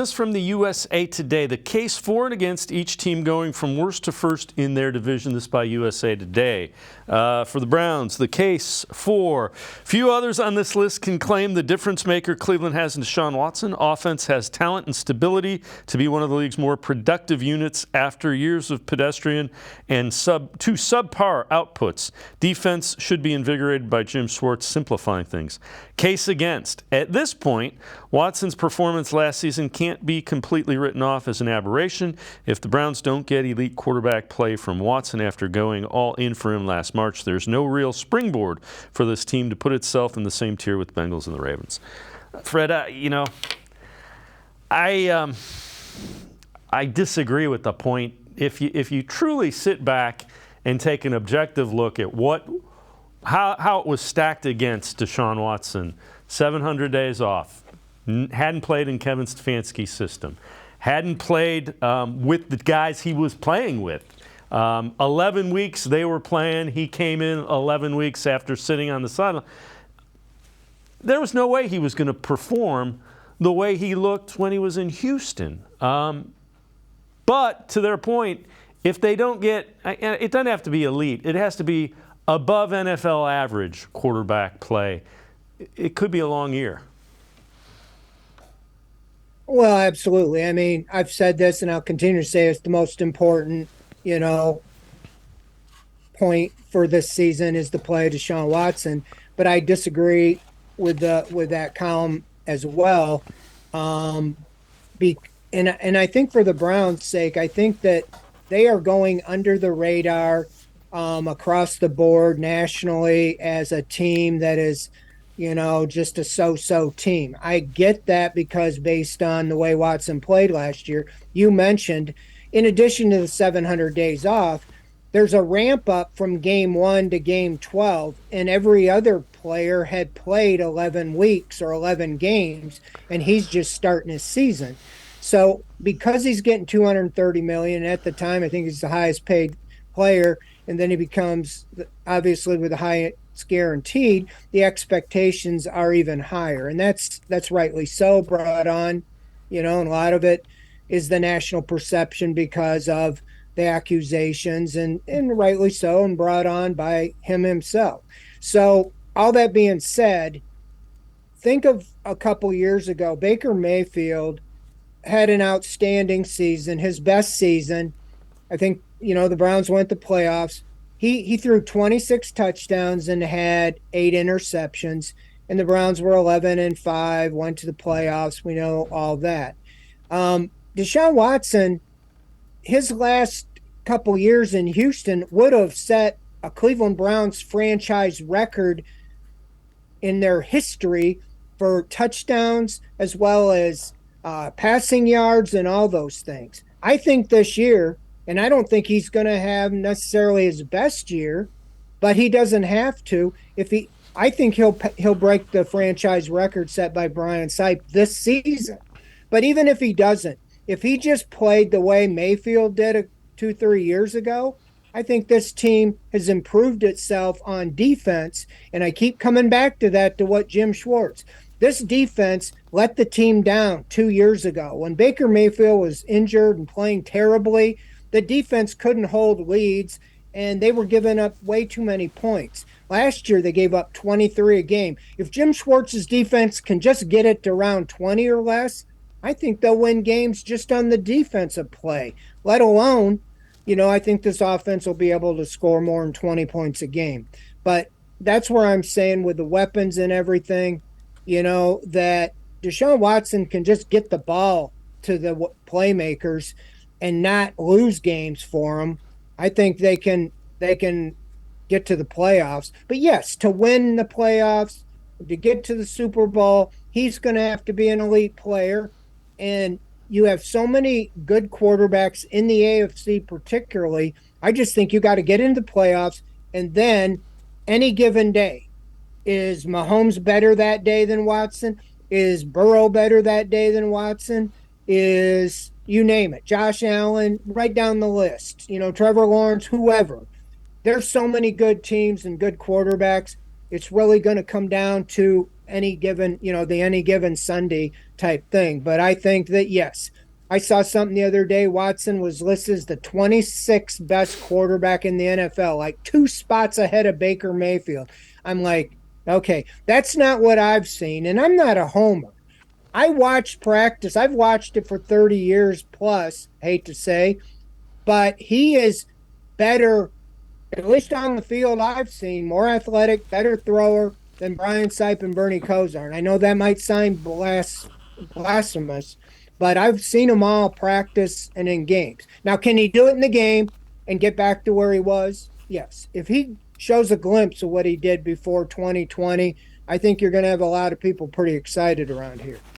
This from the USA Today, the case for and against each team going from worst to first in their division. This by USA Today. For the Browns, the case for few others on this list can claim the difference maker Cleveland has in Deshaun Watson. Offense has talent and stability to be one of the league's more productive units after years of pedestrian and two subpar outputs. Defense should be invigorated by Jim Schwartz simplifying things. Case against. At this point, Watson's performance last season can't be completely written off as an aberration. If the Browns don't get elite quarterback play from Watson after going all in for him last March, there's no real springboard for this team to put itself in the same tier with the Bengals and the Ravens. Fred, I disagree with the point. If you truly sit back and take an objective look at how it was stacked against Deshaun Watson, 700 days off, hadn't played in Kevin Stefanski's system, hadn't played with the guys he was playing with. 11 weeks they were playing. He came in 11 weeks after sitting on the sideline. There was no way he was going to perform the way he looked when he was in Houston. But to their point, if they don't get, it doesn't have to be elite. It has to be above NFL average quarterback play. It could be a long year. Well, absolutely. I mean, I've said this and I'll continue to say it's the most important, point for this season is the play of Deshaun Watson. But I disagree with that column as well. And I think for the Browns' sake, I think that they are going under the radar across the board nationally as a team that is, just a so-so team. I get that because based on the way Watson played last year, you mentioned, in addition to the 700 days off, there's a ramp up from game 1 to game 12, and every other player had played 11 weeks or 11 games, and he's just starting his season. So because he's getting $230 million at the time, I think he's the highest paid player, and then he becomes, obviously with the highest guaranteed, the expectations are even higher, and that's rightly so brought on, and a lot of it is the national perception because of the accusations, and rightly so, and brought on by him himself. So all that being said, think of a couple years ago, Baker Mayfield had an outstanding season, his best season. I think, the Browns went to playoffs. He threw 26 touchdowns and had 8 interceptions, and the Browns were 11-5, went to the playoffs. We know all that. Deshaun Watson, his last couple years in Houston would have set a Cleveland Browns franchise record in their history for touchdowns as well as passing yards and all those things. I think this year, and I don't think he's going to have necessarily his best year, but he doesn't have to. I think he'll break the franchise record set by Brian Sipe this season. But even if he doesn't, if he just played the way Mayfield did 2-3 years ago, I think this team has improved itself on defense. And I keep coming back to that, to what Jim Schwartz. This defense let the team down 2 years ago. When Baker Mayfield was injured and playing terribly, the defense couldn't hold leads, and they were giving up way too many points. Last year, they gave up 23 a game. If Jim Schwartz's defense can just get it to around 20 or less, I think they'll win games just on the defensive play, let alone, I think this offense will be able to score more than 20 points a game. But that's where I'm saying with the weapons and everything, that Deshaun Watson can just get the ball to the playmakers and not lose games for them. I think they can get to the playoffs. But yes, to win the playoffs, to get to the Super Bowl, he's going to have to be an elite player. And you have so many good quarterbacks in the AFC particularly. I just think you got to get into the playoffs, and then any given day, is Mahomes better that day than Watson? Is Burrow better that day than Watson? Is, you name it, Josh Allen, right down the list, Trevor Lawrence, whoever. There's so many good teams and good quarterbacks. It's really going to come down to any given, the any given Sunday type thing. But I think that, yes, I saw something the other day. Watson was listed as the 26th best quarterback in the NFL, like 2 spots ahead of Baker Mayfield. I'm like, okay, that's not what I've seen. And I'm not a homer. I watched practice. I've watched it for 30 years plus, hate to say, but he is better, at least on the field I've seen, more athletic, better thrower than Brian Sipe and Bernie Kosar. And I know that might sound blasphemous, but I've seen them all practice and in games. Now, can he do it in the game and get back to where he was? Yes. If he shows a glimpse of what he did before 2020, I think you're going to have a lot of people pretty excited around here.